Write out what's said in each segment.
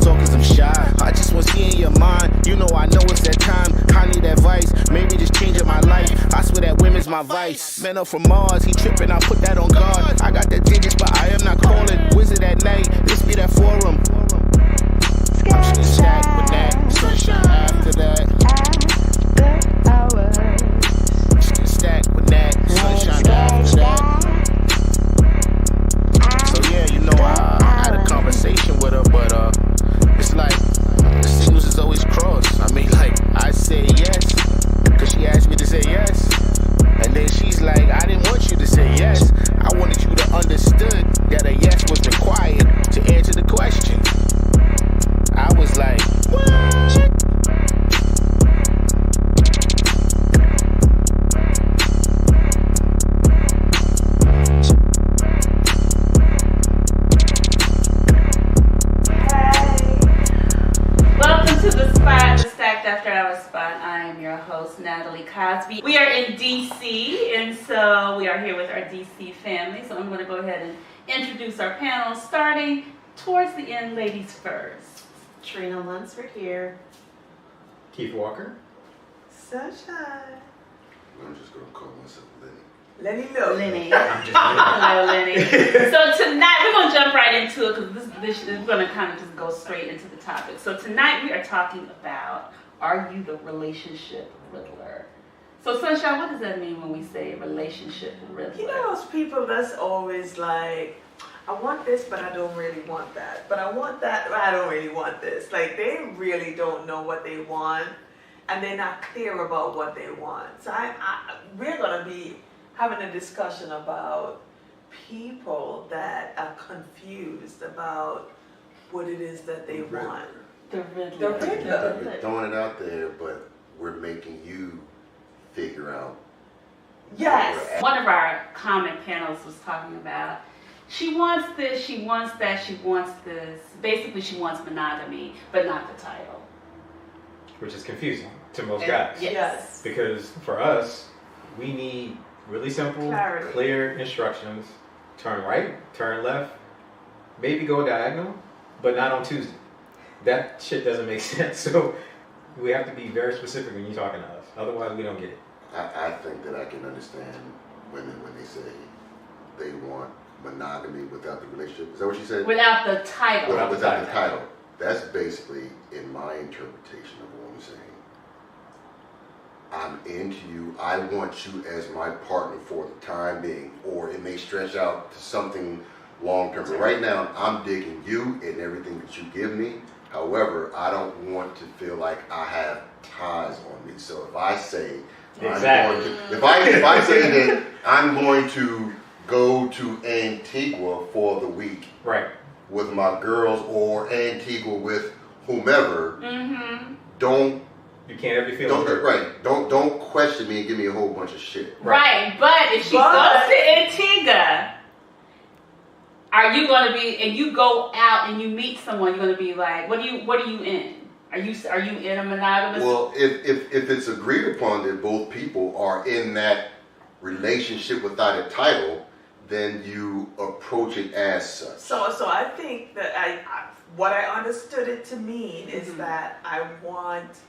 talk cause I'm shy. I just want to see in your mind. You know I know it's that time. I need advice, maybe just changing my life. I swear that women's my vice. Man up from Mars, he tripping, I put that on guard. I got the digits, but I am not calling. Wizard at night, this be that forum. I'm just gonna stack with that. Sunshine after that. Just gonna stack with that. Sunshine after that. So yeah, you know, I had a conversation with her, but it's like the signals is always crossed. I mean, like, I say yes, cause she asked me to say yes. And then she's like, I didn't want you to say yes. I wanted you to understood that a yes was required to answer the question. I was like, what? After Hours Spot. I am your host, Natalie Cosby. We are in DC, and so we are here with our DC family. So I'm going to go ahead and introduce our panel, starting towards the end, ladies first. Trina Lunsford here. Keith Walker. Sunshine. I'm just going to call myself Lenny. Lenny. Hello, Lenny. So tonight, we're going to jump right into it because this is going to kind of just go straight into the topic. So tonight we are talking about, are you the relationship Riddler? So Sunshine, what does that mean when we say relationship Riddler? You know those people that's always like, I want this, but I don't really want that. But I want that, but I don't really want this. Like, they really don't know what they want, and they're not clear about what they want. So we're going to be having a discussion about people that are confused about what it is that they want. The Riddler. We're throwing it out there, but we're making you figure out. Yes. One of our comment panels was talking about, she wants this, she wants that, she wants this. Basically, she wants monogamy, but not the title. Which is confusing to most guys. Yes. Because for us, we need really simple, clarity. Clear instructions. Turn right, turn left, maybe go diagonal, but not on Tuesday. That shit doesn't make sense. So we have to be very specific when you're talking to us. Otherwise, we don't get it. I think that I can understand women when they say they want monogamy without the relationship. Is that what she said? Without the title. Without the title. That's basically, in my interpretation of a woman saying, I'm into you, I want you as my partner for the time being, or it may stretch out to something long term. But right now, I'm digging you and everything that you give me. However, I don't want to feel like I have ties on me. So if I say, exactly. if I say that I'm going to go to Antigua for the week, right, with my girls, or Antigua with whomever, you can't ever feel Don't question me and give me a whole bunch of shit. Right, but if she goes to Antigua, are you going to be, and you go out and you meet someone, you're going to be like, what are you in? Are you in a monogamous? Well, if it's agreed upon that both people are in that relationship without a title, then you approach it as such. So I think that what I understood it to mean is that I want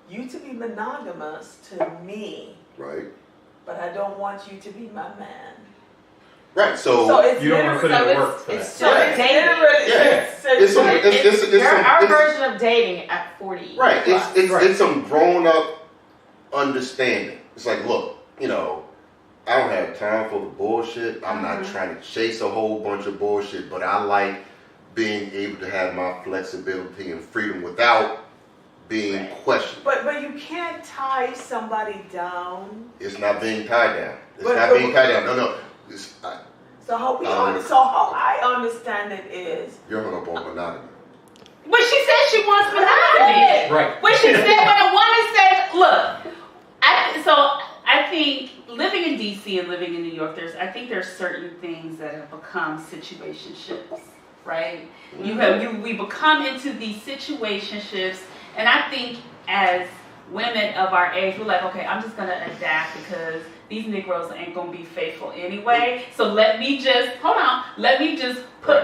you to be monogamous to me, right? But I don't want you to be my man. Right. So it's you don't want to put in the work for that. It's our version of dating at 40. Right. It's some grown up understanding. It's like, look, I don't have time for the bullshit. I'm not trying to chase a whole bunch of bullshit, but I like being able to have my flexibility and freedom without being questioned. But you can't tie somebody down. It's not being tied down. Being tied down. No. So how I understand it is, you're hung up on monogamy. But she said she wants monogamy. Right. When she said, when a woman says, look, I think living in DC and living in New York, there's certain things that have become situationships, right? We become into these situationships, and I think as women of our age, we're like, okay, I'm just gonna adapt because these Negroes ain't gonna be faithful anyway. So let me just put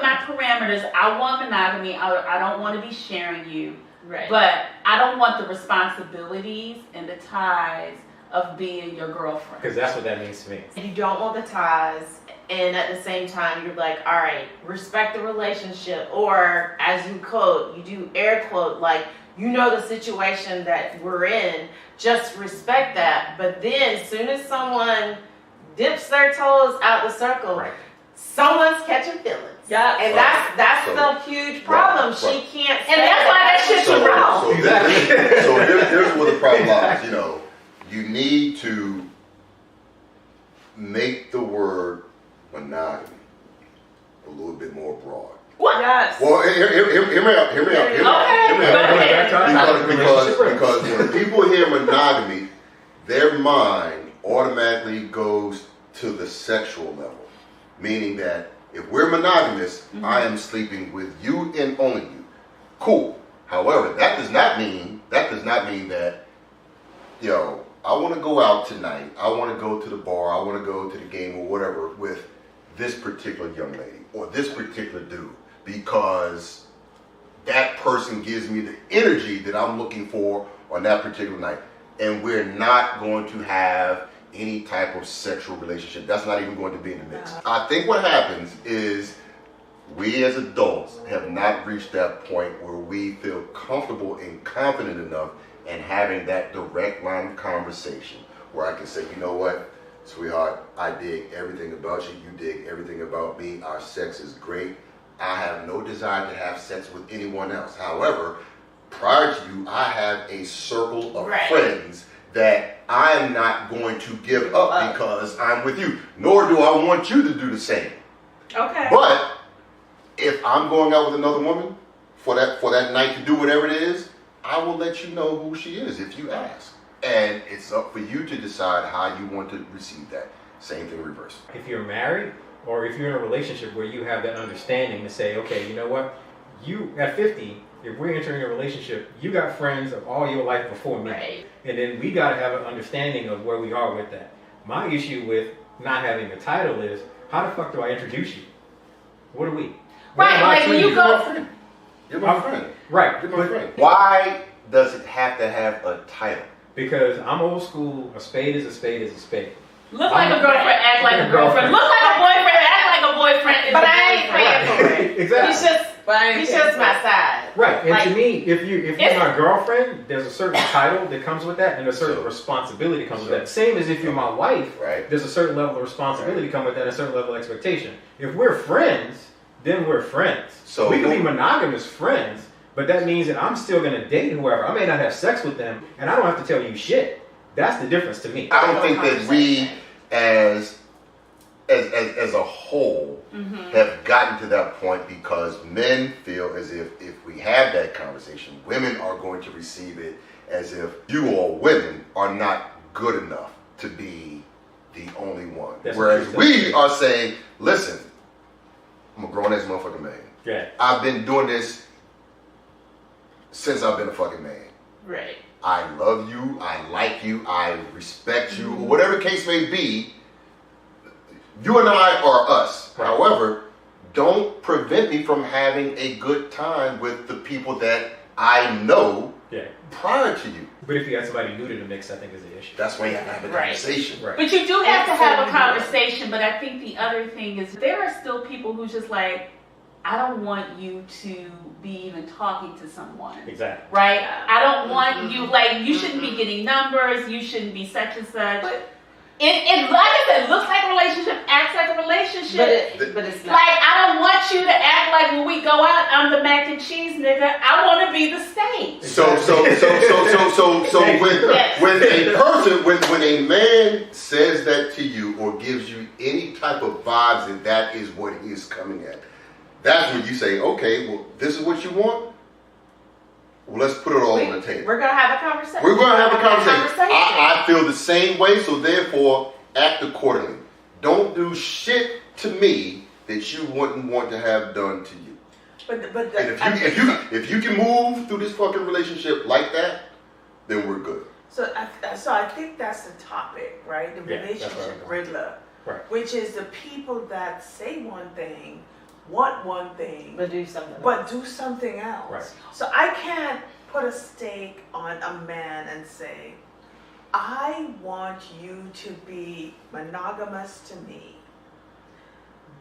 my parameters. I want monogamy. I don't want to be sharing you. Right. But I don't want the responsibilities and the ties of being your girlfriend. Because that's what that means to me. You don't want the ties, and at the same time, you're like, all right, respect the relationship. Or, as you quote, you do air quote, like, you know the situation that we're in, just respect that. But then, as soon as someone dips their toes out the circle, Right. someone's catching feelings. Yeah. And that's the huge problem. She can't say And that's why that shit's wrong. So here's where the problem lies. You know, you need to make the word monogamy a little bit more broad. What? Yes. Well, hear me out. Because when people hear monogamy, their mind automatically goes to the sexual level, meaning that if we're monogamous, I am sleeping with you and only you. Cool. However, that does not mean that, yo, I want to go out tonight. I want to go to the bar. I want to go to the game or whatever with this particular young lady or this particular dude because that person gives me the energy that I'm looking for on that particular night. And we're not going to have any type of sexual relationship. That's not even going to be in the mix. I think what happens is we as adults have not reached that point where we feel comfortable and confident enough in having that direct line of conversation where I can say, you know what, sweetheart, I dig everything about you. You dig everything about me. Our sex is great. I have no desire to have sex with anyone else. However, prior to you, I have a circle of friends that I'm not going to give up because I'm with you. Nor do I want you to do the same. Okay. But if I'm going out with another woman for that night to do whatever it is, I will let you know who she is if you ask. And it's up for you to decide how you want to receive that. Same thing reverse. If you're married or if you're in a relationship where you have that understanding to say, okay, you know what, you at 50, if we're entering a relationship, you got friends of all your life before me. Right. And then we got to have an understanding of where we are with that. My issue with not having a title is, how the fuck do I introduce you? What are we? Right, like when you go... You're my friend. Right. You're my friend. Why does it have to have a title? Because I'm old school, a spade is a spade is a spade. Look like a girlfriend, act like a girlfriend. Look like a boyfriend, act like a boyfriend. But I ain't paying for it. Exactly. He's just my side. Right, and like, to me, if you're my girlfriend, there's a certain title that comes with that, and a certain responsibility comes with that. Same as if you're my wife, there's a certain level of responsibility come with that, and a certain level of expectation. If we're friends, then we're friends. So we can be monogamous friends, but that means that I'm still going to date whoever. I may not have sex with them, and I don't have to tell you shit. That's the difference to me. I don't think that we, as a whole, have gotten to that point because men feel as if we have that conversation, women are going to receive it as if you all women are not good enough to be the only one. Whereas we are saying, listen, I'm a grown ass motherfucking man. Yeah. I've been doing this since I've been a fucking man. Right. I love you, I like you, I respect you, or whatever the case may be. You and I are us. Right. However, don't prevent me from having a good time with the people that I know prior to you. But if you got somebody new to the mix, I think is the issue. That's why you have to have a conversation. Right. But you do have to have a conversation, but I think the other thing is there are still people who just like, I don't want you to be even talking to someone. Exactly. Right? I don't want you, like, you shouldn't be getting numbers, you shouldn't be such and such. But it like I said, looks like a relationship, acts like a relationship. But it's not. Like, I don't want you to act like when we go out, I'm the mac and cheese nigga. I want to be the steak. So when a man says that to you or gives you any type of vibes that is what he is coming at, that's when you say, okay, well, this is what you want. Well, let's put it all on the table. We're going to have a conversation. We're going to have a conversation. I feel the same way, so therefore, act accordingly. Don't do shit to me that you wouldn't want to have done to you. But and if you can move through this fucking relationship like that, then we're good. So I think that's the topic, right? The Yeah, that's relationship right. Riddler, Right. which is the people that say one thing, want one thing, But do something. but do something else. Right. So I can't put a stake on a man and say, I want you to be monogamous to me,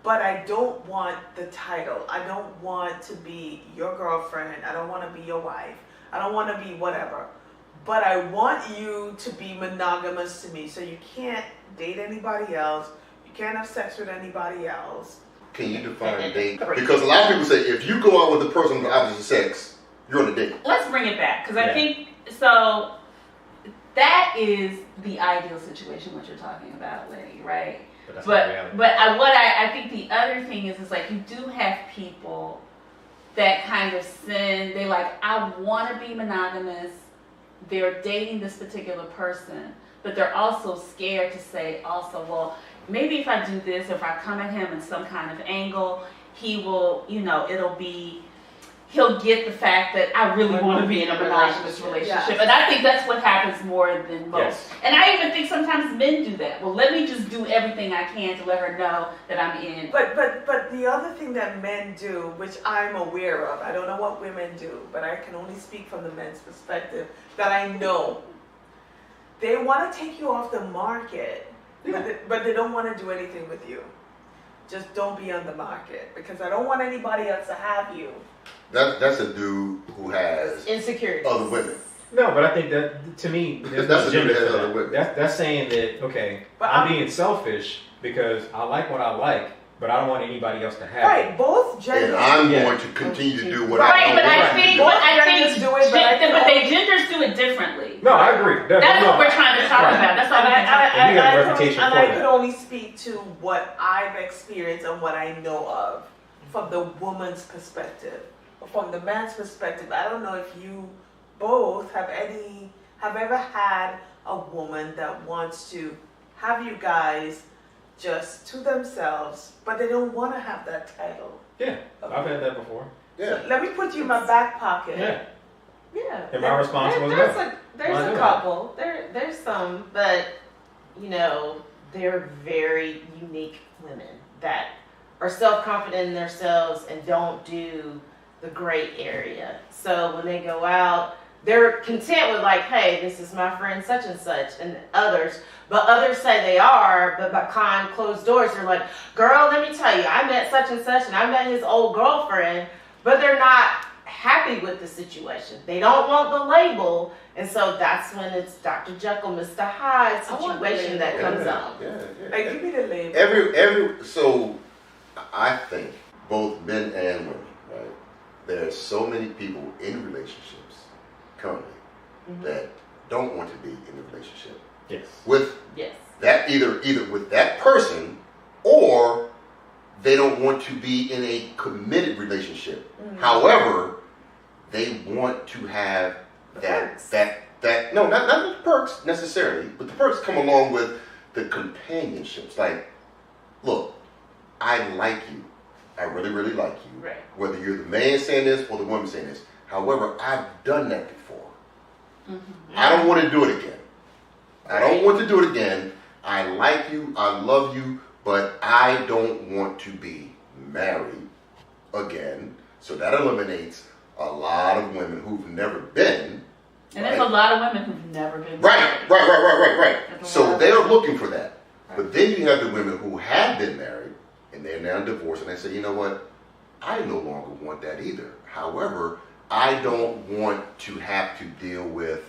but I don't want the title. I don't want to be your girlfriend. I don't want to be your wife. I don't want to be whatever. But I want you to be monogamous to me. So you can't date anybody else. You can't have sex with anybody else. Can you define date? Because a lot of people say if you go out with a person of the opposite sex, you're on a date. Let's bring it back because I Yeah. think so. That is the ideal situation, what you're talking about, Lenny, right? But that's not reality. But I think the other thing is like you do have people that kind of sin. They like, I want to be monogamous. They're dating this particular person, but they're also scared to say also, well, maybe if I do this, if I come at him in some kind of angle, he will, he'll get the fact that I really want to be in a monogamous relationship. Yes. And I think that's what happens more than most. Yes. And I even think sometimes men do that. Well, let me just do everything I can to let her know that I'm in. But the other thing that men do, which I'm aware of, I don't know what women do, but I can only speak from the men's perspective that I know. They want to take you off the market, but they don't want to do anything with you. Just don't be on the market because I don't want anybody else to have you. That's a dude who has Insecurity. other women. No, but I think that to me, there's That's no a dude gender that has for other that. women. That's saying that okay, But I'm I'm- being selfish because I like what I like, but I don't want anybody else to have Right, it. both genders. And I'm Yeah. going to continue to do what Right, I but don't I want think, to do. but I think, Genders do it, but I but think- they genders do it differently. No, I agree. That's no, what we're trying to talk Right. about. That's all And we're talking And you got a I reputation and for I that. could only speak to what I've experienced and what I know of from the woman's perspective. From the man's perspective, I don't know if you both have ever had a woman that wants to have you guys just to themselves, but they don't want to have that title. Yeah, I've had that before. Yeah. So let me put you in my back pocket. Yeah, Yeah. and my response was There's no. a there's Why a not? couple. There's some, but they're very unique women that are self-confident in themselves and don't do the gray area. So when they go out, they're content with like, hey, this is my friend such and such, and others. But others say they are, but behind closed doors, they're like, girl, let me tell you, I met such and such, and I met his old girlfriend, but they're not happy with the situation. They don't want the label, and so that's when it's Dr. Jekyll, Mr. Hyde I want the situation that label. comes up. Yeah. Like, give me the label. So I think both men and women, right? There's so many people in relationships currently that don't want to be in a relationship Yes. with Yes. that either with that person, or they don't want to be in a committed relationship. However, they want to have that no, not the perks necessarily, but the perks come along with the companionships. Like, look, I like you. I really, really like you. Right. Whether you're the man saying this or the woman saying this. However, I've done that before. I don't want to do it again. I don't want to do it again. I like you, I love you, but I don't want to be married again. So that eliminates a lot of women who've never been. And there's a lot of women who've never been Right. married. Right. There's a So lot of they're women. looking for that. But then you have the women who have been married and they're now divorced and they say, you know what? I no longer want that either. However, I don't want to have to deal with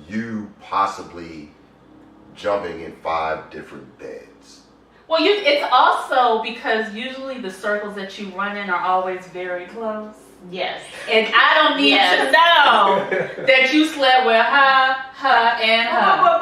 you possibly jumping in 5 different beds. Well, it's also because usually the circles that you run in are always very close. Yes. And I don't need to know that you slept with her, and her.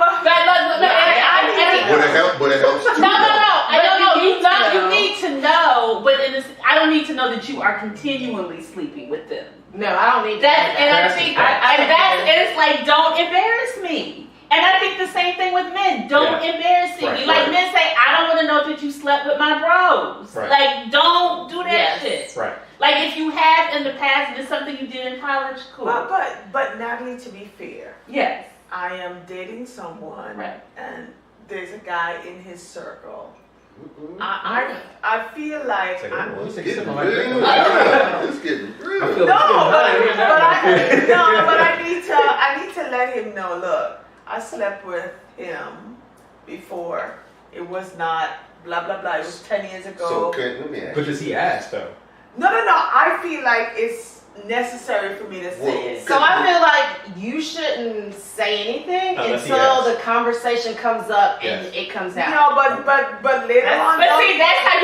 But it helps too. No. though. I don't know. you need to know. You need to know, but I don't need to know that you are continually sleeping with them. No, I don't need That and I That's think the fact. and it's like, don't embarrass me. And I think the same thing with men. Don't embarrass me. Right, Men say, I don't want to know that you slept with my bros. Right. Like, don't do that Yes. shit. Right. Like if you have in the past and it's something you did in college, cool. But Natalie, to be fair, Yes. I am dating someone, Right. and there's a guy in his circle. Mm-mm. I feel like It's I, It's like getting something real. like that. It's getting real. I feel no, it's getting hot. but I need to let him know. Look, I slept with him before. It was not blah blah blah. It was 10 years ago. So, okay, let me ask But you. does he ask though? No. I feel like it's necessary for me to say it. So I feel like you shouldn't say anything Unless he until asks. the conversation comes up and Yes. it comes out. No, but later on. But see, that's how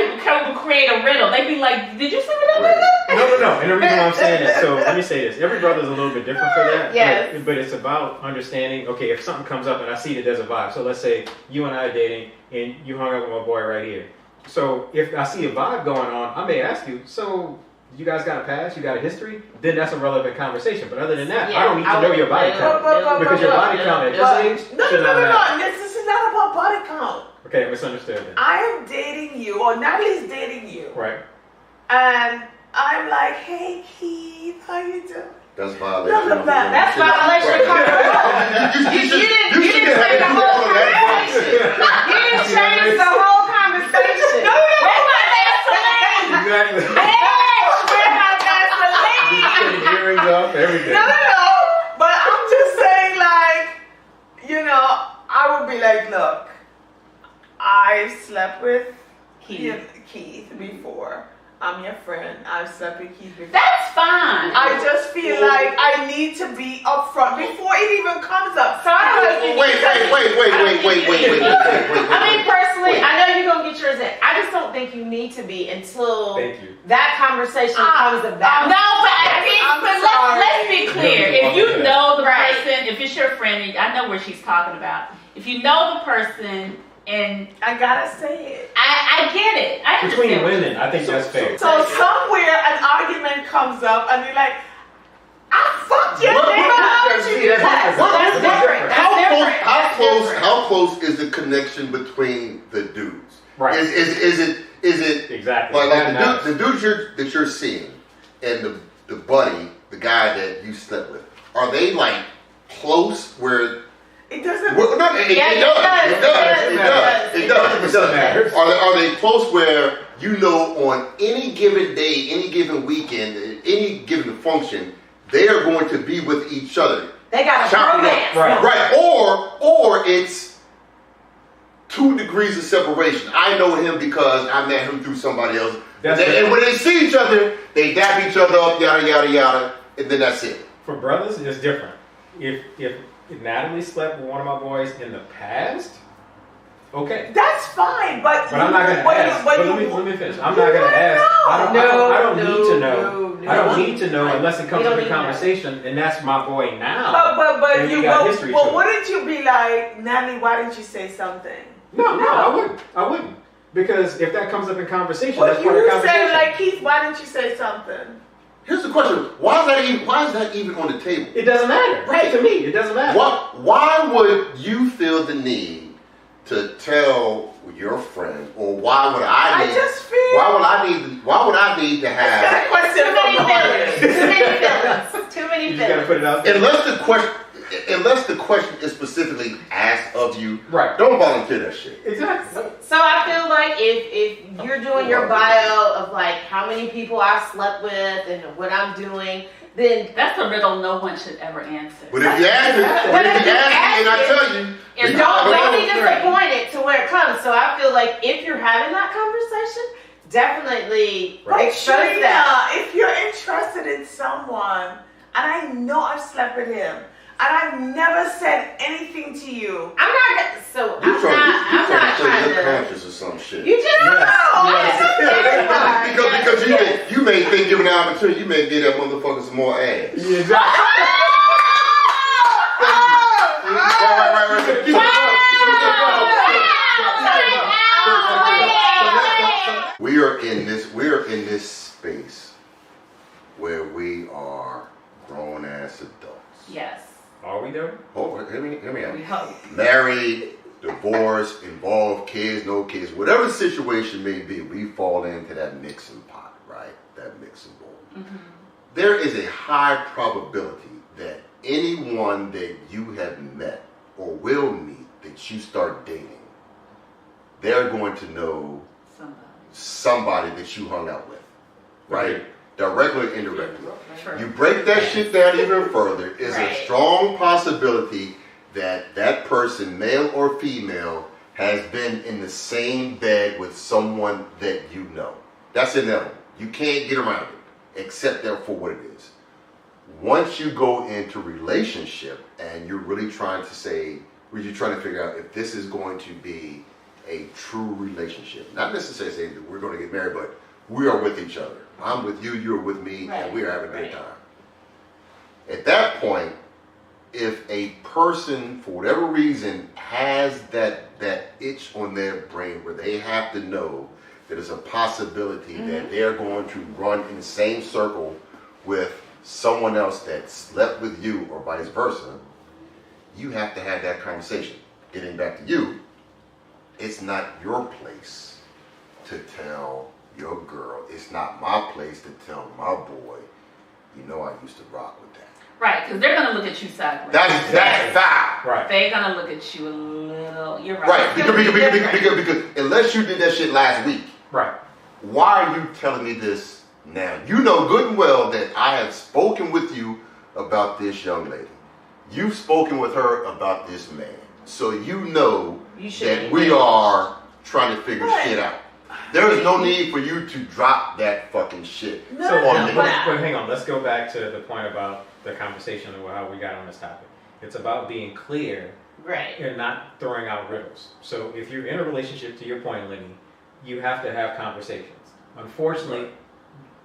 you create a riddle. They be like, "Did you sleep with that nigga?" No. And the reason why I'm saying it, so let me say this. Every brother's a little bit different for that. Yes. But it's about understanding, okay, if something comes up and I see that there's a vibe. So let's say you and I are dating and you hung out with my boy right here. So if I see a vibe going on, I may ask you, so you guys got a past, you got a history, then that's a relevant conversation. But other than that, I don't need to know your body count. Because your body count at this age No. should not matter. This is not about body count. Okay, misunderstood then. I am dating you, or Natalie's dating you, Right. and I'm like, hey Keith, how you doing? That's violation. Blah, blah, blah. That's violation of You You didn't say the whole conversation. You didn't change the whole conversation. Where's my Vaseline? Exactly. Bitch, where's my Vaseline? Getting earrings off, everything. No. But I'm just saying, like, I would be like, look, I've slept with Keith before. I'm your friend. I've slept with Keith before. That's fine. I just feel like I need to be upfront before it even comes up. So I don't know if you Wait. I mean, personally, I know you're going to get yours in. I just don't think you need to be until Thank you. that conversation comes about. No, but I mean, I'm but sorry. let's be clear. If you know the Right. person, if it's your friend, and I know where she's talking about. If you know the person, and I gotta say it. I get it. I understand. Between women, I think that's fair. So somewhere an argument comes up and you're like, I fucked your nigga. That's different. How close is the connection between the dudes? Right. Is it Exactly. like the dudes that you're seeing and the buddy, the guy that you slept with, are they like close where? It doesn't. Well, no, it does. Are they close where on any given day, any given weekend, any given function, they are going to be with each other? They got a romance. Right. Or it's 2 degrees of separation. I know him because I met him through somebody else. And when they see each other, they dap each other up, yada yada yada, and then that's it. For brothers, it's different. If Natalie slept with one of my boys in the past, okay. That's fine, but I'm not gonna ask. But let me finish. I'm not gonna ask. I don't need to know. I don't need to know unless it comes up in conversation, and that's my boy now. But wouldn't you be like, Natalie, why didn't you say something? No, I wouldn't. Because if that comes up in conversation, But that's part of the you conversation. say like, Keith, why didn't you say something? Here's the question: Why is that even on the table? It doesn't matter. Right. To me, it doesn't matter. Why would you feel the need to tell your friend, or why would I need? Why would I need to have? Too many You just gotta put it out there. Unless the question is specifically asked of you, Right. Don't volunteer that shit. Exactly. So I feel like if you're doing your bio of like how many people I've slept with and what I'm doing, then That's a riddle no one should ever answer. But if you ask me, and I tell you, don't be disappointed to where it comes. So I feel like if you're having that conversation, definitely express that. If you're interested in someone, and I know I've slept with him, and I've never said anything to you. I'm not trying you're to. conscious of some shit. You just don't know. Because you may think given the opportunity, you may give that motherfucker some more ass. Yeah, exactly. Right. We are in this space where we are grown ass adults. Yes. Are we though? Oh, hear me out. We hope. Married, divorced, involved, kids, no kids, whatever the situation may be, we fall into that mixing pot, right? that mixing bowl. Mm-hmm. There is a high probability that anyone that you have met or will meet that you start dating, they're going to know somebody that you hung out with, right? Directly or indirectly. True. You break that shit down even further, is a strong possibility that that person, male or female, has been in the same bed with someone that you know. That's inevitable. You can't get around it, accept that for what it is. Once you go into relationship and you're really trying to figure out if this is going to be a true relationship, not necessarily saying that we're going to get married, but we are with each other. I'm with you, you're with me, and we are having a good time. At that point, if a person, for whatever reason, has that itch on their brain where they have to know that there's a possibility that they're going to run in the same circle with someone else that slept with you or vice versa, you have to have that conversation. Getting back to you, it's not your place to tell your girl. It's not my place to tell my boy, you know I used to rock with that. Right, because they're going to look at you sideways. That's foul. Right. They're going to look at you a little. You're right. Because unless you did that shit last week, Right. why are you telling me this now? You know good and well that I have spoken with you about this young lady. You've spoken with her about this man. So you know that we are trying to figure shit out. There is no need for you to drop that fucking shit. But hang on, let's go back to the point about the conversation and how we got on this topic. It's about being clear and not throwing out riddles. So if you're in a relationship, to your point, Lenny, you have to have conversations. Unfortunately,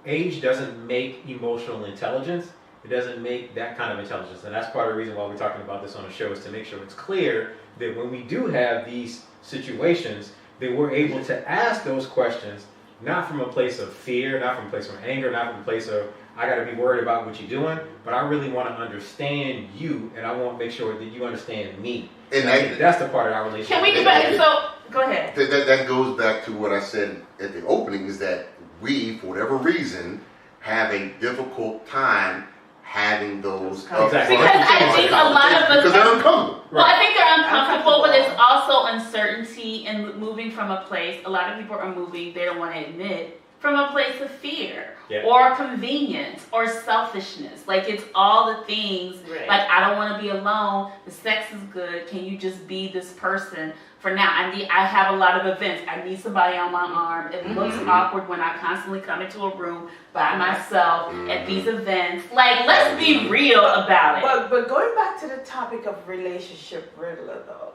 age doesn't make emotional intelligence. It doesn't make that kind of intelligence. And that's part of the reason why we're talking about this on the show, is to make sure it's clear that when we do have these situations, that we're able to ask those questions, not from a place of fear, not from a place of anger, not from a place of, I got to be worried about what you're doing, but I really want to understand you, and I want to make sure that you understand me. And I think that's the part of our relationship. Can we go back? So, go ahead. That goes back to what I said at the opening, is that we, for whatever reason, have a difficult time having those Exactly. Because I think a lot of us, because they're uncomfortable. well, I think they're uncomfortable, but it's also uncertainty in moving from a place. A lot of people are moving, they don't want to admit, from a place of fear or convenience or selfishness. Like, it's all the things. Like, I don't want to be alone. The sex is good. Can you just be this person for now? I have a lot of events. I need somebody on my arm. It looks awkward when I constantly come into a room by myself at these events. Like, let's be real about it. But going back to the topic of relationship Riddler, though.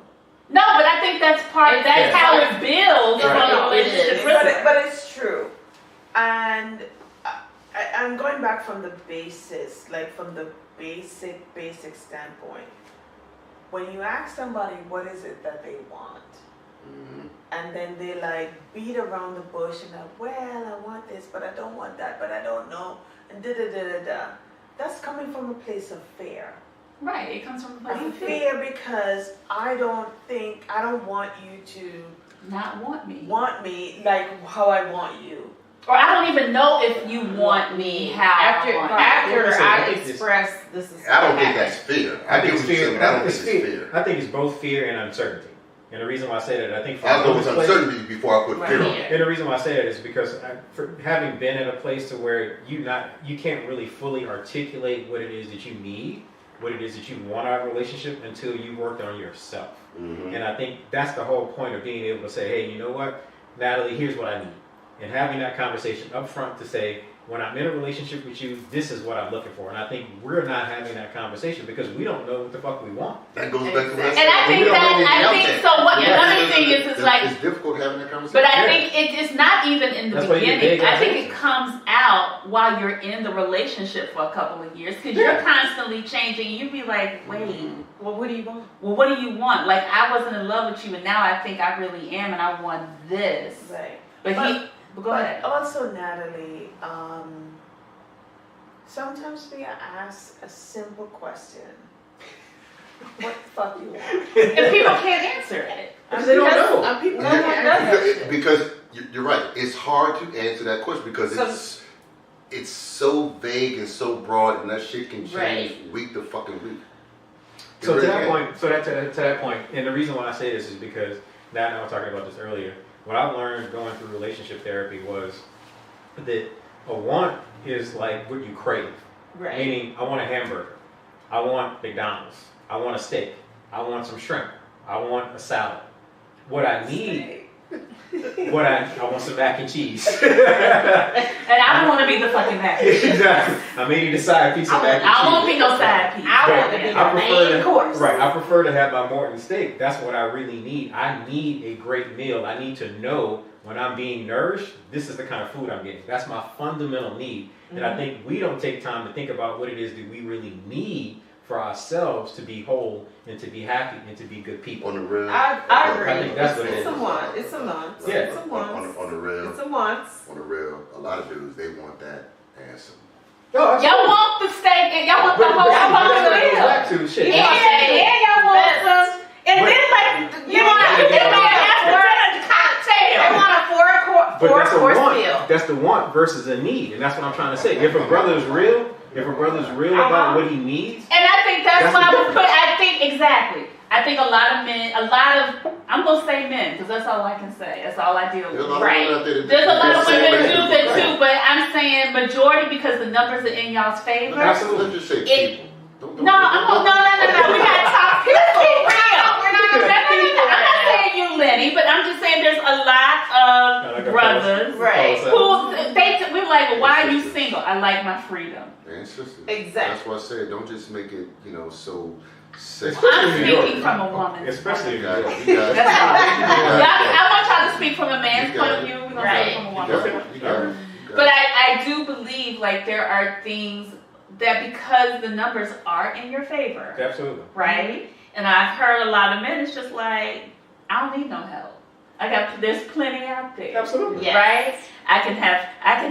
No, but I think that's part. That's how it builds from a relationship. But it's true. And I'm going back from the basis, like from the basic standpoint. When you ask somebody what is it that they want, and then they like beat around the bush and like, well, I want this, but I don't want that, but I don't know, and da. That's coming from a place of fear. Right, it comes from a place of fear because I don't want you to not want me like how I want you. Or I don't even know if you want me how after I express this is. I don't think that's fear. I think it's fear. I don't think it's fear. I think it's both fear and uncertainty. And the reason why I say that, I think I'll go with uncertainty before I put fear on it. And the reason why I say that is because for having been in a place to where you can't really fully articulate what it is that you need, what it is that you want out of a relationship until you worked on yourself. And I think that's the whole point of being able to say, hey, you know what, Natalie, here's what I need. And having that conversation up front to say, when I'm in a relationship with you, this is what I'm looking for. And I think we're not having that conversation because we don't know what the fuck we want. That goes back to what I said. And I think so. What one thing is like it's difficult having that conversation. But I think it's not even in the beginning. I think it comes out while you're in the relationship for a couple of years because you're constantly changing. You be like, wait, well, what do you want? Well, what do you want? Like, I wasn't in love with you, and now I think I really am, and I want this. Right. But go ahead. Also, Natalie, sometimes we are asked a simple question. What the fuck you want? And people can't answer it. They don't know. People Because you're right. It's hard to answer that question because it's so vague and so broad, and that shit can change week to fucking week. So to that point, to that point, and the reason why I say this is because Nat and I were talking about this earlier. What I've learned going through relationship therapy was that a want is like what you crave. Right. Meaning, I want a hamburger, I want McDonald's, I want a steak, I want some shrimp, I want a salad. What I need. I want some mac and cheese. And I don't want to be the fucking mac and cheese. Exactly. I may need a side piece of mac and cheese. I won't be no side piece. I want to be the main course. Right. I prefer to have my Morton steak. That's what I really need. I need a great meal. I need to know when I'm being nourished, this is the kind of food I'm getting. That's my fundamental need. And I think we don't take time to think about what it is that we really need for ourselves to be whole and to be happy and to be good people. On the real. I agree. I think that's what it is. It's a want. It's a want. Yeah. It's a want. On the real. It's a want. On the real, a lot of dudes, they want that answer. No, Y'all want the steak and y'all want the whole meal. back to shit. Yeah, y'all want some. And then like, you know, they might ask for a cocktail. They want a But that's a four-course want. meal. That's the want versus a need, and that's what I'm trying to say. If a brother's real about what he needs, And I think that's That's why I the would put, difference. I think, exactly. I think a lot of men, I'm going to say men, because that's all I can say. That's all I deal There's a with. lot of Right. women out there that There's a lot of say women that that. do that Right. too, but I'm saying majority because the numbers are in y'all's favor. Absolutely. Let's just say It- people. No, no. We got to talk people. We're not I'm not saying you, Lenny, but I'm just saying there's a lot of brothers Right. who, we're like, well, why are you single? I like my freedom. Man, sisters. Exactly. That's why I said, don't just make it, so sexy. I'm in New York. speaking from a woman's especially You if got you're it. You got it. That's all. You got it. I want y'all to speak from a man's You point got of it. view. We're gonna Right. speak from a You woman's got point it. of You view. got it. But I do believe like there are things that because the numbers are in your favor, absolutely. right? And I've heard a lot of men, it's just like, I don't need no help. There's plenty out there. Absolutely. Yes. Right? I can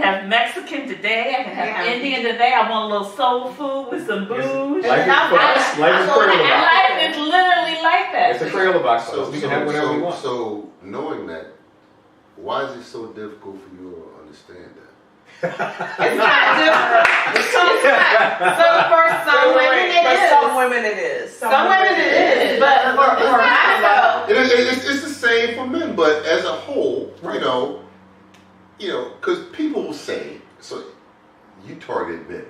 have Mexican today, I can have Indian today, I want a little soul food with some booze. Life is box. Life is cradle And box. life is literally like that. It's a cradle box. So, We can have whatever we want. so knowing that, why is it so difficult for you to understand that? It's not different. So for some women it For is. some women it is. Some women it is. But for myself, It's the same for men, but as a whole, because people will say, so you targeted men.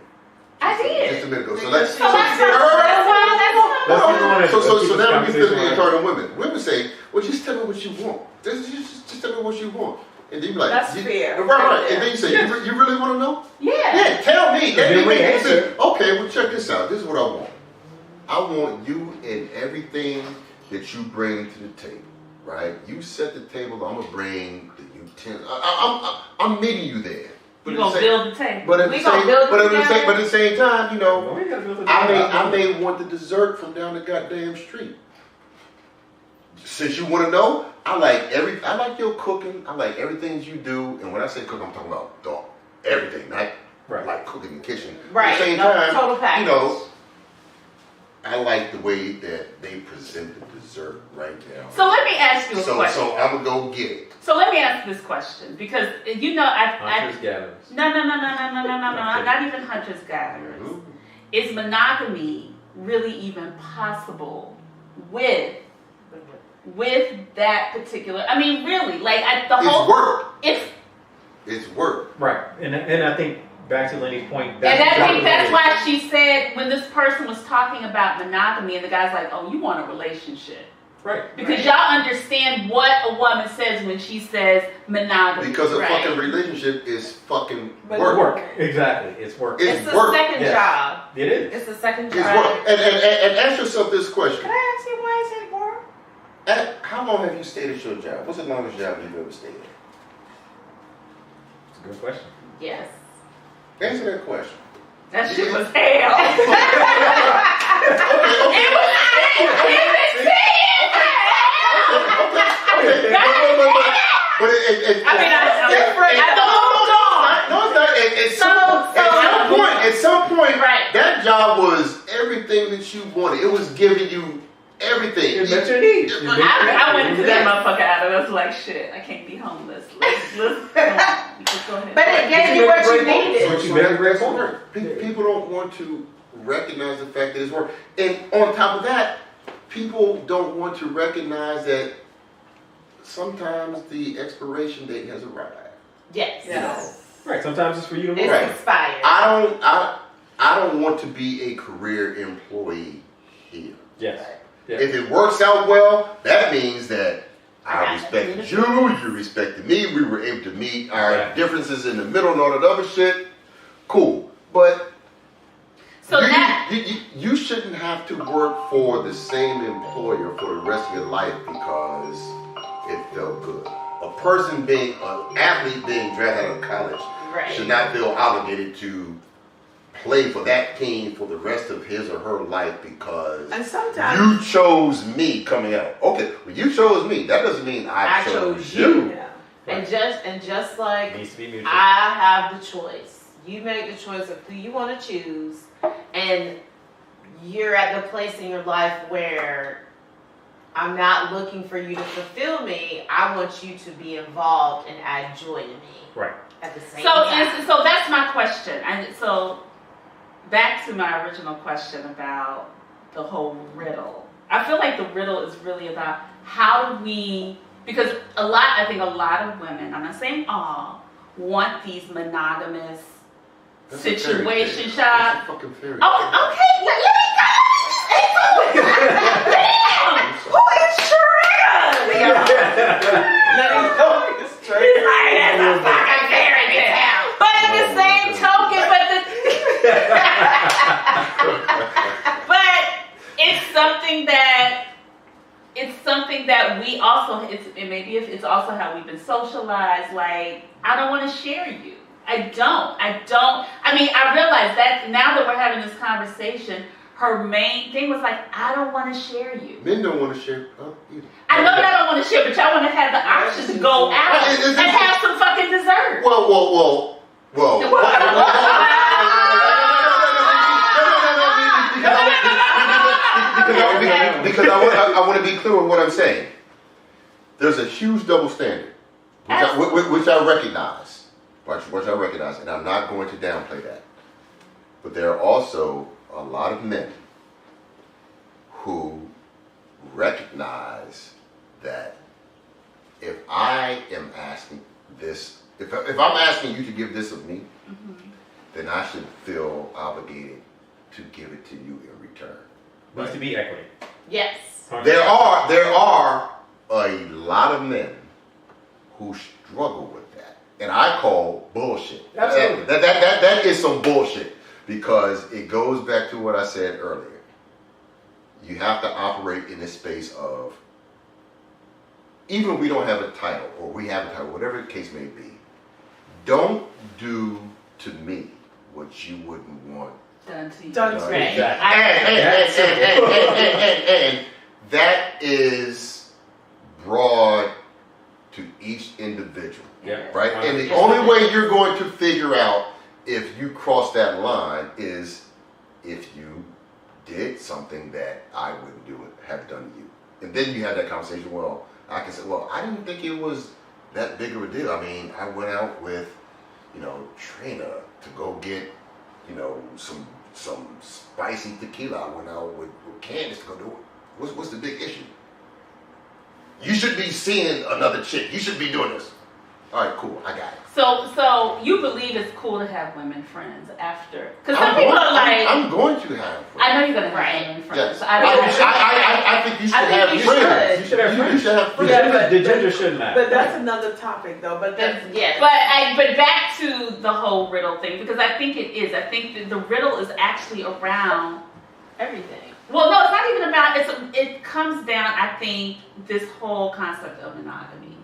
I did. Just a minute ago. So let's So that's why So now we physically targeting women. Women say, well, just tell me what you want. Just tell me what you want. And then you be like, That's fair. Right. And then you say, you really want to know? Yeah. Yeah, tell me. Then we answer. Okay, well, check this out. This is what I want. I want you and everything that you bring to the table, right? You set the table. I'm gonna bring the utensils. I'm meeting you there. You're going to build the table. But at We the gonna same, build it but at the together. same, but at the same time, We ain't gotta build it I together. may want the dessert from down the goddamn street. Since you want to know, I like your cooking. I like everything you do. And when I say cook, I'm talking about everything, not like cooking in the kitchen. Right. At the same No, time, total package. I like the way that they present the dessert right now. So let me ask you a So question. I'm gonna go get it. So let me ask this question because Hunters gatherers. No, not even hunters gatherers. Mhm. Is monogamy really even possible with that particular? I mean, really, like It's work. It's It's work. Right. And I think back to Lenny's point. and I think exactly that's what why she said when this person was talking about monogamy and the guy's like, "Oh, you want a relationship." it is. Right. Because y'all understand what a woman says when she says monogamy. Because a right? fucking relationship is fucking But work. Work. Exactly. It's work. It's it's a work. second Yes. job. It is. It's a second It's job. work. And ask yourself this question. Can I ask you why is it work? How long have you stayed at your job? What's the longest job you've ever stayed at? It's a good question. Yes. Answer that question. That shit was hell. But it, I mean, at some point, Right. that job was everything that you wanted. It was giving you everything. It met your needs. I went into that motherfucker out of. I was like, shit, I can't be homeless. Let's go ahead. But it gave you what you needed. What you made a great point. People don't want to recognize the fact that it's work. And on top of that, people don't want to recognize that sometimes the expiration date has arrived. Yes. Yes. Right. Sometimes it's for you to move. It's expired. I don't want to be a career employee here. Yes. Yeah. If it works out well, that means that I respected you, you respected me, we were able to meet our differences in the middle and all that other shit. Cool. But so you shouldn't have to work for the same employer for the rest of your life because it felt good. An athlete being drafted out of college should not feel obligated to play for that team for the rest of his or her life because And sometimes you chose me coming out. Okay, well, you chose me. That doesn't mean I chose you. yeah. And just like It needs to be mutual. I have the choice. You make the choice of who you want to choose, and you're at the place in your life where I'm not looking for you to fulfill me. I want you to be involved and add joy to me. Right. At the same time. So that's my question. And so back to my original question about the whole riddle. I feel like the riddle is really about how do we, because I think a lot of women, I'm not saying all, want these monogamous situationship. That's a fucking fairy tale. Oh, okay, let me go. Damn, who is Shreya? Let me know it's straight. That's a fucking fairy tale. But at the same token, but it's something that we also, maybe it's also how we've been socialized. Like, I don't want to share you. I realize that now that we're having this conversation, her main thing was like, I don't want to share you. Men don't want to share either. I know y'all don't want to share, but y'all want to have the option to go out and have some fucking dessert. Well. Because I want to be clear with what I'm saying. There's a huge double standard, which I recognize. Which I recognize, and I'm not going to downplay that. But there are also a lot of men who recognize that if I am asking this, if I'm asking you to give this of me, then I should feel obligated to give it to you in return. Needs to be equity. Yes. There are a lot of men who struggle with that, and I call bullshit. Absolutely. That is some bullshit because it goes back to what I said earlier. You have to operate in this space of, even if we don't have a title or we have a title, whatever the case may be, don't do to me what you wouldn't want Done to you. Done to me. And that is broad to each individual, Yeah. right? And the only way you're going to figure out if you cross that line is if you did something that I wouldn't have done to you. And then you have that conversation, well, I can say, well, I didn't think it was that big of a deal. I mean, I went out with, Trina to go get, some spicy tequila. I went out with Candace to go do it. What's the big issue? You should be seeing another chick. You should be doing this. All right, cool. I got it. So you believe it's cool to have women friends after? Because some people are like, I'm going to have friends. I know you're gonna have women friends. Yes. I I think you should have you friends. You should have friends. You should have friends. Yeah, The gender shouldn't matter. But that's another topic, though. But that's, Yes. But back to the whole riddle thing, because I think it is. I think that the riddle is actually around. Everything. Well, no, it's not even about. It comes down. I think this whole concept of monogamy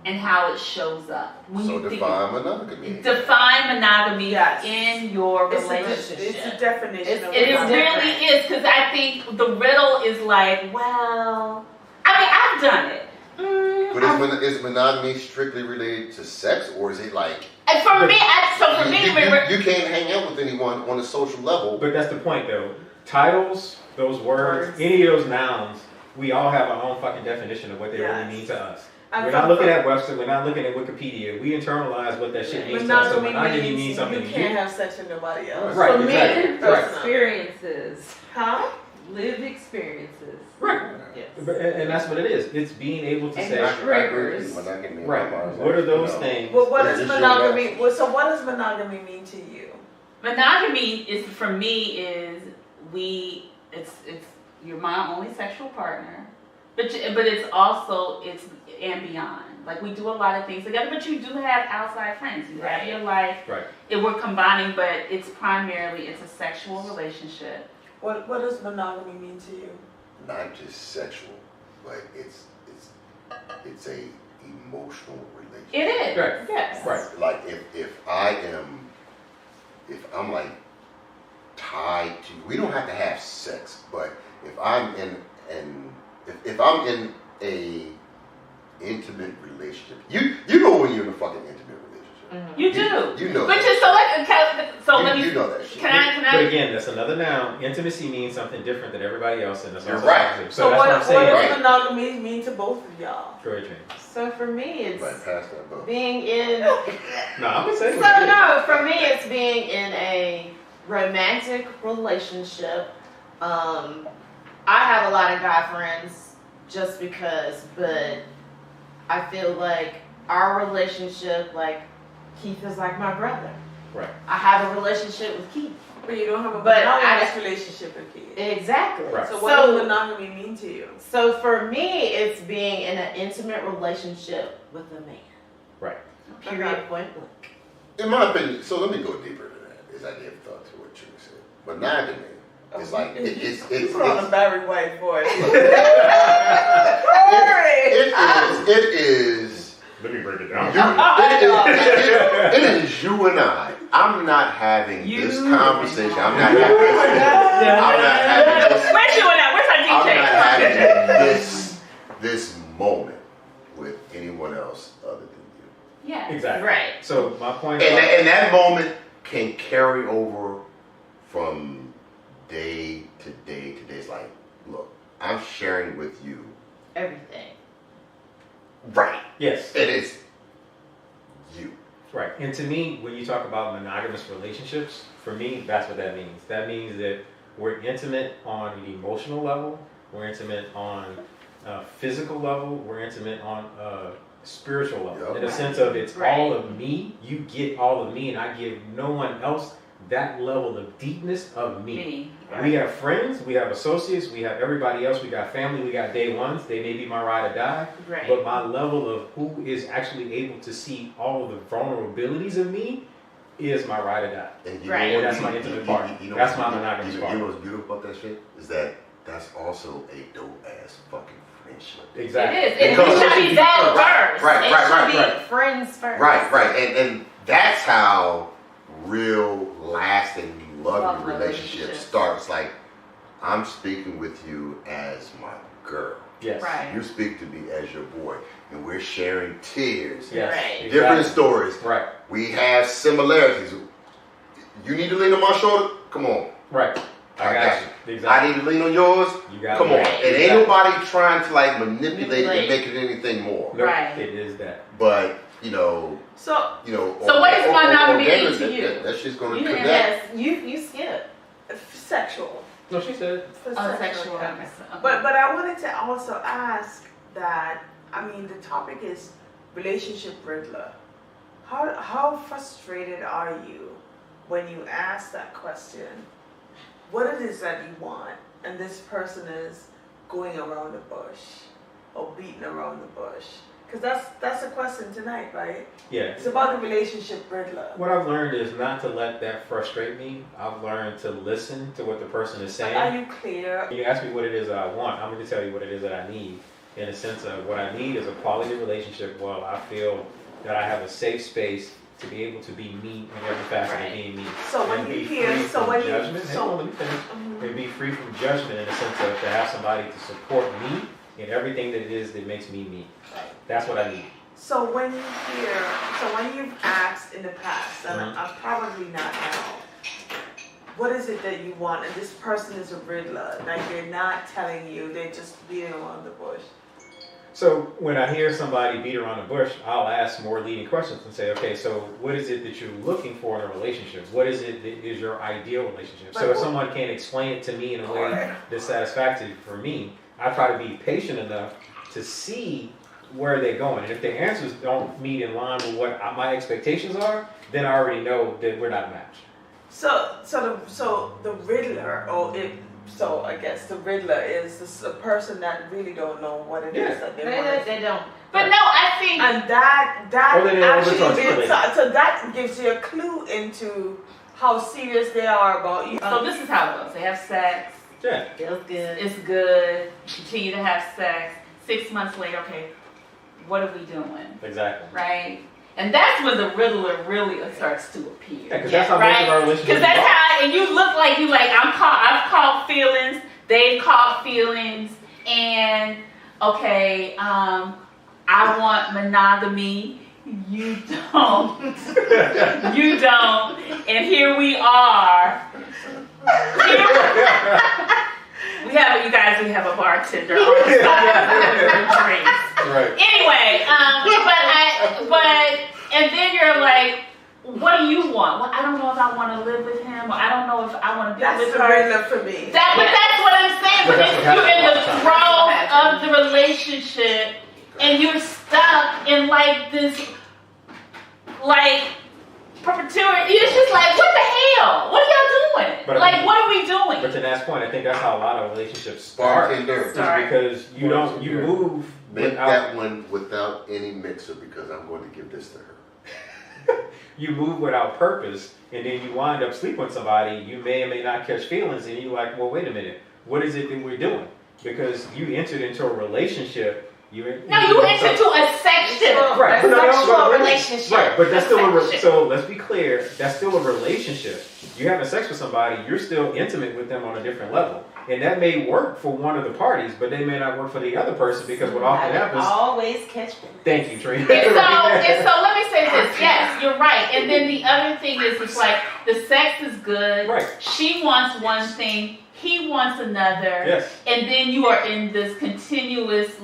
and how it shows up. When So you define monogamy. Define monogamy Yes. in your it's relationship. a definition of It monogamy. really is, because I think the riddle is like, well, I mean, I've done it. But is monogamy strictly related to sex, or is it like And for me, you can't hang out with anyone on a social level? But that's the point, though. titles, those words, any of those nouns, we all have our own fucking definition of what they really mean to us. And we're not looking at Webster, we're not looking at Wikipedia. We internalize what that shit means to us. So monogamy means something to you. You can't have sex with nobody else. Right, For exactly. me, Right. experiences. Huh? Lived experiences. Right. Yes. And that's what it is. It's being able to And say, triggers. right, what are those things? Well, what is monogamy? Well, so what does monogamy mean to you? Monogamy is for me is it's you're my only sexual partner, but it's also it's and beyond. Like we do a lot of things together, but you do have outside friends. You have your life. Right. We're combining, but it's primarily it's a sexual relationship. What does monogamy mean to you? Not just sexual, but it's a emotional relationship. It is. Right. Yes. Right. Like if I'm like tied to, we don't have to have sex, but if I'm in a intimate relationship, you know when you're in a fucking intimate relationship. Mm-hmm. You do. You know. But that. let me. You know that shit. Can I? But again, that's another noun. Intimacy means something different than everybody else, and that's You're also right. positive. So that's what I'm saying. does monogamy mean to both of y'all? Go ahead, James. So for me, it's Right past that book. being in. No, I'm gonna say. So no, for me, it's being in a romantic relationship. I have a lot of guy friends just because, but I feel like our relationship, like Keith is like my brother. Right. I have a relationship with Keith. But you don't have a But monogamous relationship with kids. Exactly. Right. So what does monogamy mean to you? So for me, it's being in an intimate relationship with a man. Right. Period. Point blank. In my opinion, so let me go deeper into that. Is I gave thought to what you said. Monogamy is like it's put on a Barry White voice. it is. Let me break it down. It is you and I. I'm not having this conversation. I'm not having this. Where's you and I? Where's our I'm DJ? not having this moment with anyone else other than you. Yeah. Exactly. Right. So my point. And that moment can carry over from day to day to day. It's like, look, I'm sharing with you Everything. right. Yes. It is you. Right. And to me, when you talk about monogamous relationships, for me, that's what that means. That means that we're intimate on an emotional level, we're intimate on a physical level, we're intimate on a spiritual level. Yep. In a sense of it's Right. all of me, you get all of me, and I give no one else that level of deepness of me. We have friends, we have associates, we have everybody else, we got family, we got day ones, they may be my ride or die, Right. but my level of who is actually able to see all of the vulnerabilities of me is my ride or die. And Right. know what? That's my intimate part. That's my monogamous part. You know what's beautiful about that shit? Is that that's also a dope ass fucking friendship. Exactly. It is. It Because- should be that first. Right, It right, should right, be right. friends first. Right. And that's how real lasting loving Love relationship relationships. starts. Like, I'm speaking with you as my girl. Yes. Right. You speak to me as your boy. And we're sharing tears. Yes. Right. Different Exactly. stories. Right. We have similarities. You need to lean on my shoulder? Come on. Right. I got you. I Exactly. need to lean on yours? You got Come it. on. Right. And ain't nobody trying to like manipulate it and Manipulate. make it anything more. Nope, Right. It is that. But, you know, So what is monogamy mean to you? That's just going to You connect. yes, you skip. sexual. No, she said. For Sexual. yeah. But I wanted to also ask that, I mean, the topic is relationship Riddler. How frustrated are you when you ask that question? What it is that you want, and this person is going around the bush or beating around the bush? Because that's the question tonight, right? Yeah. It's about the relationship Riddler. What I've learned is not to let that frustrate me. I've learned to listen to what the person is saying. Are you clear? You ask me what it is that I want, I'm going to tell you what it is that I need. In a sense of what I need is a quality relationship where I feel that I have a safe space to be able to be me in every facet of being me. So when And you be hear, free so from when you, judgment. Hang on, so let me finish. And be free from judgment in the sense of to have somebody to support me in everything that it is that makes me me. That's what I need. So when you hear, so when you've asked in the past, and Mhm. I'm probably not now, what is it that you want? And this person is a Riddler. Like, they're not telling you, they're just beating around the bush. So when I hear somebody beat around the bush, I'll ask more leading questions and say, okay, so what is it that you're looking for in a relationship? What is it that is your ideal relationship? So if someone can't explain it to me in a way that's satisfactory for me, I try to be patient enough to see where they're going. And if the answers don't meet in line with what my expectations are, then I already know that we're not matched. So the Riddler, so I guess the Riddler is a person that really don't know what it is that they want. They don't. But no, I think. And that Or they don't actually so that gives you a clue into how serious they are about you. So this is how it goes. They have sex. Yeah. Feels good. It's good. Continue to have sex. 6 months later, okay, what are we doing? Exactly. Right? And that's when the Riddler really starts to appear. Yeah, because that's how most of our relationships Because that's how, and you look like I've caught feelings, they've caught feelings, and okay, I want monogamy, you don't, you don't, and here we are. We have a bartender on the side drinks. Right. Anyway, and then you're like, what do you want? Well, I don't know if I want to live with him, or I don't know if I want to be with That's her. the Riddler for me. But that's what I'm saying. But you're in the throes of the relationship, and you're stuck in like this, like perpetuity. It's just like, what the hell? What are y'all doing? But what are we doing? But to Nat's point, I think that's how a lot of relationships start. Bartender. Is because you move Make without, that one without any mixer because I'm going to give this to her. you move without purpose, and then you wind up sleeping with somebody. You may or may not catch feelings, and you're like, well, wait a minute, what is it that we're doing? Because you entered into a relationship. You entered into a section. Right, A sexual relationship. Right, but that's still so let's be clear, that's still a relationship. You're having sex with somebody, you're still intimate with them on a different level. And that may work for one of the parties, but they may not work for the other person because what often happens. Always catch them. Thank you, Trina. And so let me say this. Yes, you're right. And then the other thing is, it's like the sex is good. Right. She wants one thing, he wants another. Yes. And then you are in this continuous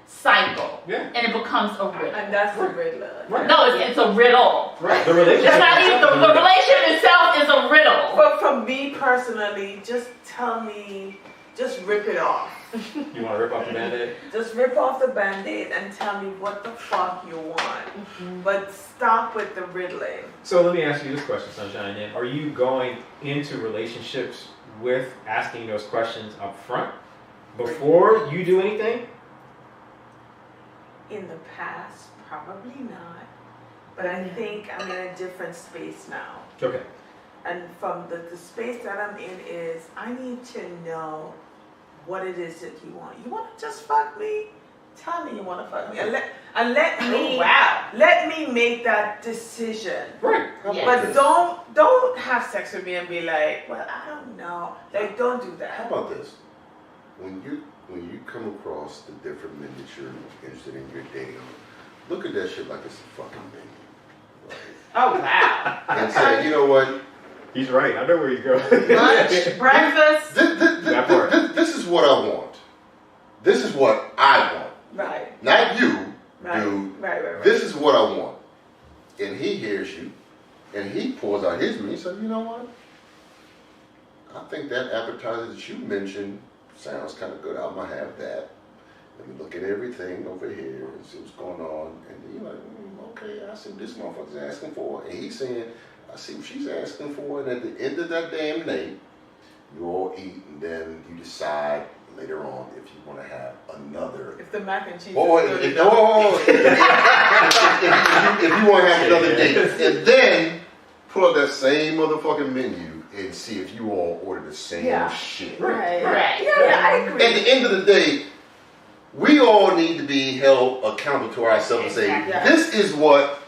cycle. Yeah. And it becomes a riddle. And that's the Riddler. Right. No, it's a riddle. Right. The relationship. It's not even the relationship itself is a riddle. But for me personally, just tell me, just rip it off. You want to rip off the Band-Aid? Just rip off the Band-Aid and tell me what the fuck you want. Mm-hmm. But stop with the riddling. So let me ask you this question, Sunshine. Then, are you going into relationships with asking those questions up front before you do anything? In the past, probably not. But I think I'm in a different space now. Okay. And from the space that I'm in is, I need to know what it is that you want. You want to just fuck me? Tell me you want to fuck me. And let me make that decision. Right. Yes. But don't have sex with me and be like, well, I don't know. Like, don't do How that. about this? When you come across the different men that you're interested in, you're dating on, look at that shit like it's a fucking menu. Right? Oh, wow. And say, you know what? He's right. I know where you go. Lunch, breakfast. This is what I want. This is what I want. Right. Not you, Right. dude. Right. This is what I want. And he hears you, and he pulls out his menu and says, you know what? I think that appetizer that you mentioned sounds kind of good. I'm going to have that. Let me look at everything over here and see what's going on. And you're like, okay, I see what this motherfucker's asking for. And he's saying, I see what she's asking for. And at the end of that damn night, you all eat, and then you decide later on if you want to have another. If the mac and cheese If you want to have another date, and then pull up that same motherfucking menu and see if you all order the same shit. Right. Yeah, I agree. At the end of the day, we all need to be held accountable to ourselves and say, Exactly. this is what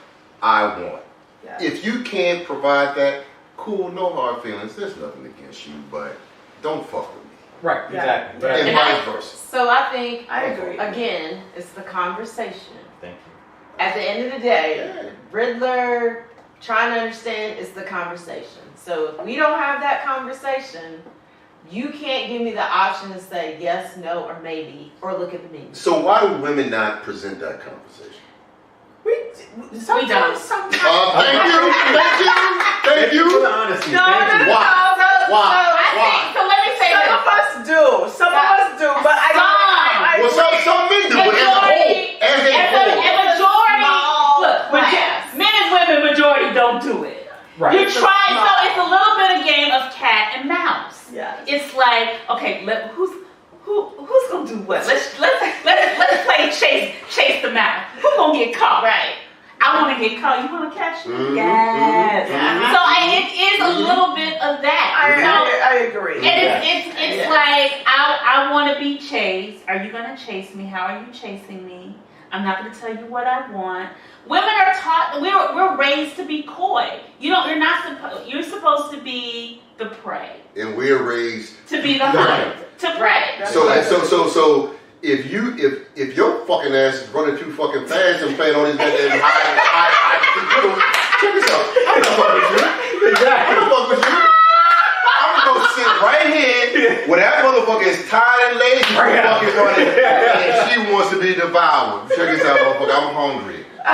I want. Yeah. If you can't provide that, cool, no hard feelings. There's nothing against you, but don't fuck with me. Right. Yeah. Exactly. But And vice versa. So I think, I agree. again, it's the conversation. thank you. At the end of the day, Yeah. Riddler, trying to understand is the conversation. So if we don't have that conversation, you can't give me the option to say yes, no, or maybe, or look at the menu. So why do women not present that conversation? Sometimes. Thank you. For the honesty. No, Thank you. no, Why? no, Why? no. So let me say Some this. of us do. Some of us do, but I Well, some men do, but as a whole, as a whole. And majority, Small look, class. men and women, majority don't do it. Right. You try, so it's a little bit of game of cat and mouse. Yes. It's like, okay, who's gonna do what? Let's play chase the mouse. Who's gonna get caught? Right. I want to get caught. You want to catch me? Mhm. Yes. Mhm. So it is a little bit of that. I agree. And it's like I want to be chased. Are you gonna chase me? How are you chasing me? I'm not gonna tell you what I want. Women are taught. We're raised to be coy. You're not supposed. You're supposed to be the prey. And we're raised. To be the hunter. To prey. So if your fucking ass is running too fucking fast and playing on these goddamn check this out. I'm not fucking with you. Exactly. I'm not fucking with you. I'm gonna sit right here where that motherfucker is tired and lazy fucking running and she wants to be devoured. Check this out, motherfucker. I'm hungry. I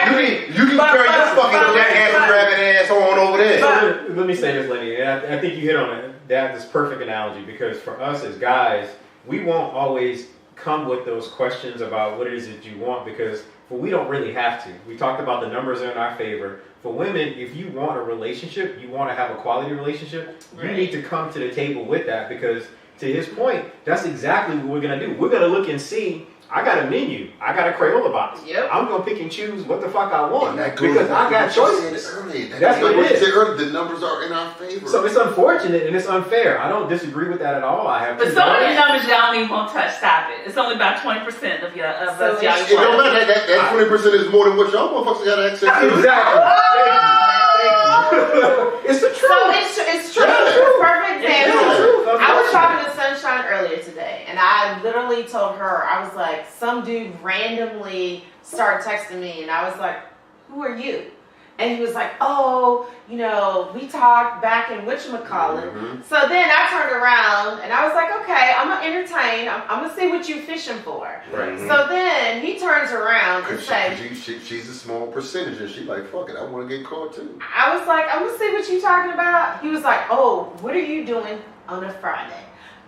agree. But You can turn your fucking jackass rabbit ass on over there. So let me say this, Lenny. I think you hit on it. That's perfect analogy, because for us as guys, we won't always come with those questions about what it is that you want, because we don't really have to. We talked about the numbers are in our favor. For women, if you want a relationship, you want to have a quality relationship, you need to come to the table with that, because to his point, that's exactly what we're going to do. We're going to look and see, I got a menu. I got a Crayola box. Yep. I'm going to pick and choose what the fuck I want, And that goes because I got choices. That's what it is. The numbers are in our favor. So it's unfortunate and it's unfair. I don't disagree with that at all. I have But two some of daughters. these numbers y'all don't even want to touch. Stop it. It's only about 20% of So us. it's- It don't matter. That 20% is more than what y'all motherfuckers got access to. Exactly. Thank you. It's the truth. So it's true. Yeah. It's a perfect Yeah. example. I was talking to Sunshine earlier today, and I literally told her, I was like, some dude randomly started texting me, and I was like, who are you? And he was like, oh, we talked back in whatchamacallit. Mhm. So then I turned around, and I was like, okay, I'm going to entertain. I'm going to see what you're fishing for. Right. So then he turns around and says, She's a small percentage, and she's like, fuck it, I want to get caught too. I was like, I'm gonna see what you talking about. He was like, oh, what are you doing on a Friday?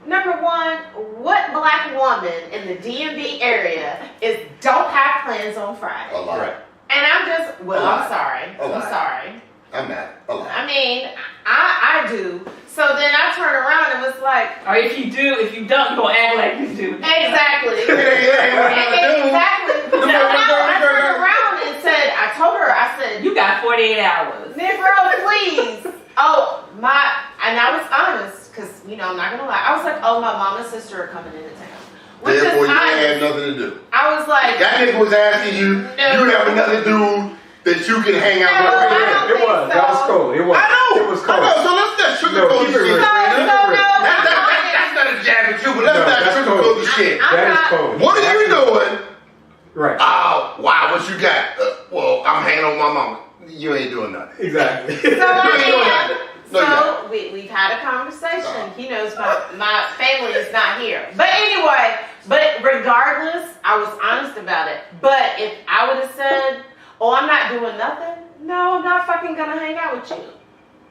Number one, what black woman in the DMV area don't have plans on Friday? A lot. Right. And I'm just, I'm sorry. A lot. I'm sorry. I'm not. A lot. I mean, I do. So then I turned around and was like, Or if you don't, you're gonna act like you do. exactly. Exactly. Exactly. So now I turned around and said, I told her, I said, You got 48 hours. Negro, please. And I was honest, because, I'm not going to lie. I was like, oh, my mom and sister are coming into town. Which is Therefore, you honest. had nothing to do. I was like, That nigga was asking you, you have nothing to do that you can hang out No, with. I don't It was. think That was so. cold. It was. I know. It was I cold. know. So let's not sugarcoat keep the it shit. real. That's not a jab at you, but let's not That's sugarcoat cold. the shit. That is not- cold. What are you doing? Right. Oh, wow, what you got? Well, I'm hanging on my mama. You ain't doing nothing. Exactly. So I am. No, So we've had a conversation. He knows my family is not here. But anyway, regardless, I was honest about it. But if I would have said, oh, I'm not doing nothing, no, I'm not fucking gonna hang out with you.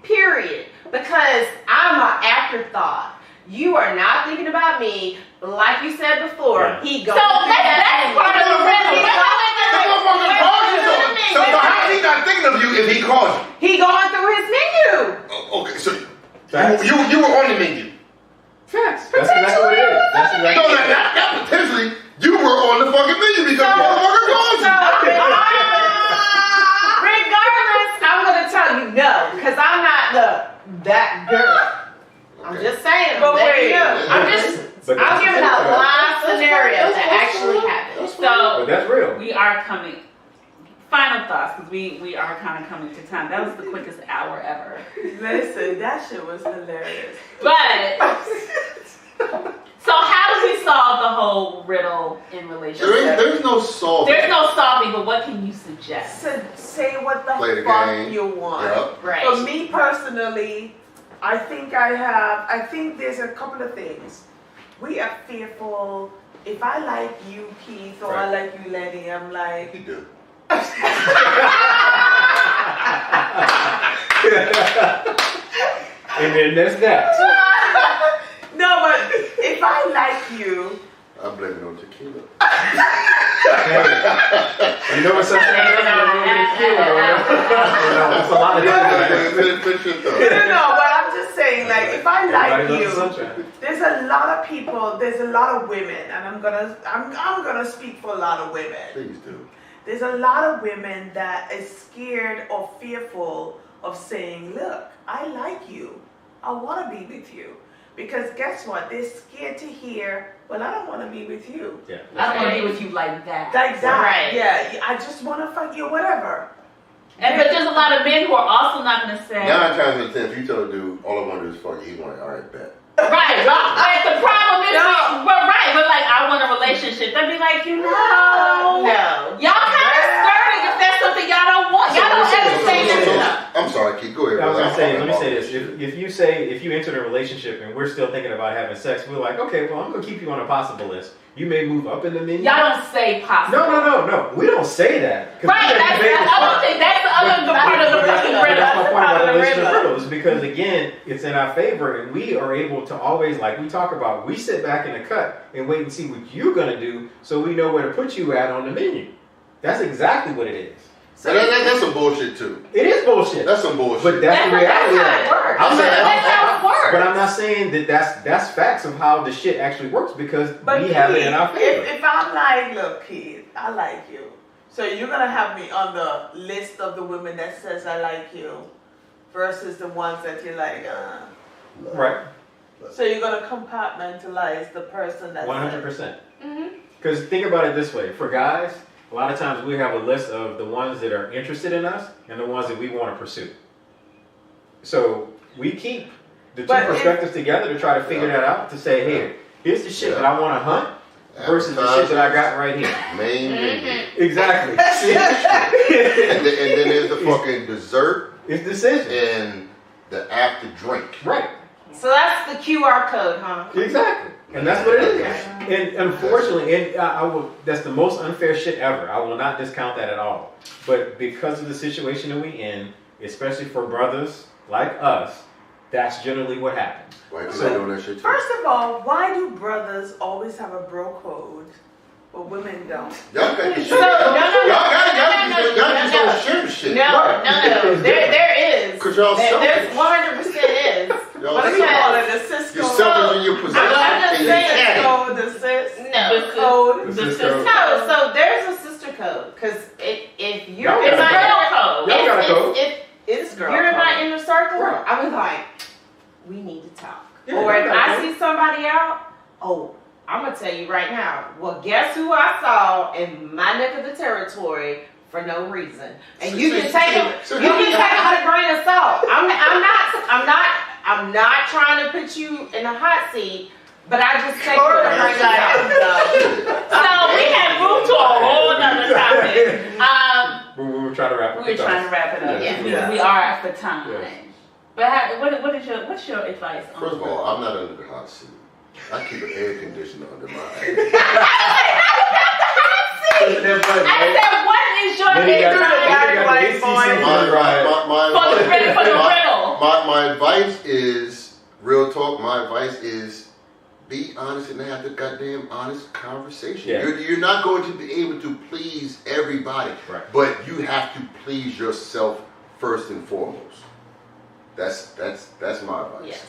Period. Because I'm an afterthought. You are not thinking about me. Like you said before, Yeah. he goes. So that's part of the riddle. So how's he not thinking of you if he calls you? He going through his menu. Okay, so Facts. you were on the menu. Facts. That's exactly what it is. That's No, exactly what it is. not potentially. You were on the fucking menu because the motherfucker called you. Regardless, I'm gonna tell you no, because I'm not that girl. I'm just saying. But let wait. you know. I'm giving a live scenario that actually happened. But So that's real. we are coming. Final thoughts, because we are kind of coming to time. That was the quickest hour ever. Listen, that shit was hilarious. But so how do we solve the whole riddle in relationships? There's no solving. There's no solving, but what can you suggest? Say what the Play the fuck game. you want. Yep. Right. For me personally, I think there's a couple of things. We are fearful. If I like you, Keith, or I like you, Lenny, I'm like, You do. And then there's that. no, but if I like you, I blame it on tequila. Hey, you know what's up? That's a lot of no, but I'm just saying, like, if I like Everybody you, loves the sunshine. there's a lot of people, there's a lot of women, and I'm gonna speak for a lot of women. Please do. There's a lot of women that is scared or fearful of saying, look, I like you. I want to be with you. Because guess what? They're scared to hear, well, I don't want to be with you. Yeah. I don't want to be with you like that. Like that. Right. Yeah, I just want to fuck you, whatever. But there's a lot of men who are also not going to say. 9 times out of 10, if you tell a dude, all I want to do is fuck you, he's like, all right, bet. Right. Like the problem is, No. but like I want a relationship. They'd be like, No. Y'all kind of skirting if that's something y'all don't want. Y'all don't ever say that. I'm sorry, Keith, go ahead. I was brother. gonna say, I'm let me say talking this: if you enter a relationship and we're still thinking about having sex, we're like, okay, well, I'm gonna keep you on a possible list. You may move up in the menu. Y'all don't say possible. No. We don't say that. 'Cause Right. we That's the other thing. That's the other part of the fucking That's riddle. my point part about of the relationship riddle. riddles, because again, it's in our favor, and we are able to always, like we talk about, we sit back in the cut and wait and see what you're gonna do, so we know where to put you at on the menu. That's exactly what it is. So that's some bullshit too. It is bullshit. That's some bullshit. But that's the reality. That's how it works. I'm saying- That's how it works. But I'm not saying that that's facts of how the shit actually works, because But we have it Keith, in our favor. if I'm like, look, Keith, I like you. So you're going to have me on the list of the women that says I like you versus the ones that you're like, Right. So you're going to compartmentalize the person that's 100%. Mm-hmm. Because think about it this way: for guys, a lot of times we have a list of the ones that are interested in us and the ones that we want to pursue. So we keep the two perspectives together to try to figure that out, to say, hey, here's the shit that I want to hunt versus the shit that I got right here. Main menu. Exactly. And then there's the fucking dessert It's decision. and the after drink. Right. So that's the QR code, huh? Exactly. And that's what it is. And unfortunately, I will, that's the most unfair shit ever. I will not discount that at all. But because of the situation that we in, especially for brothers like us, that's generally what happens. Why you doing that shit too? First of all, why do brothers always have a bro code, but women don't? Y'all got this shit. So, Y'all just don't share the shit. No. There is. Because y'all There's selfish. 100% is. Y'all What do you call it? The Cisco? You're selfish in your possession. I'm just and your saying, caddy. The cis? No. The code? The sister code. No, so there's a sister code. Because if you're Y'all in got my a code. Y'all got a code. if It's girl you're in my code. inner circle, Right. I was like, we need to talk. Yeah, Or y'all if got a I code. see somebody out, I'm gonna tell you right now. Well, guess who I saw in my neck of the territory for no reason, and you can take it. You can take it with a grain of salt. I'm not trying to put you in a hot seat, but I just take it with a grain of salt. So we have moved to a whole other topic. We were trying to wrap it up. We're trying to wrap it up. Yeah. We are for time. Yes. But what's your advice on First of all, I'm not under the hot seat. I keep an air conditioner under my ass. I said, what is your advice for the riddle? My advice is, real talk, my advice is be honest and have the goddamn honest conversation. Yeah. You're not going to be able to please everybody, Right. but you have to please yourself first and foremost. That's my advice. Yes.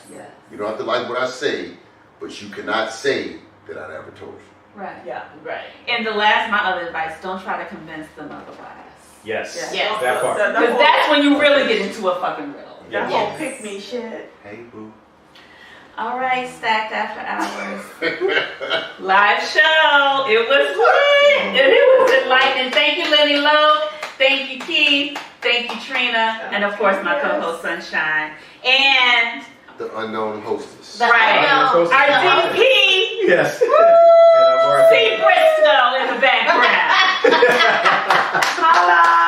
You don't have to like what I say, but you cannot say that I never told you. Right. Yeah. Right. And my other advice, don't try to convince them otherwise. Yes. Yes. That part. Because that's when you really get into a fucking riddle. That Yes. whole pick me shit. Hey, boo. All right, Stacked After Hours. Live show. It was lit. And it was enlightening. Thank you, Lenny Lowe. Thank you, Keith. Thank you, Trina. And of course, my co-host, Sunshine. And The unknown hostess. The Right. unknown. our DP. Yes. Woo! Briscoe in the background. Holla.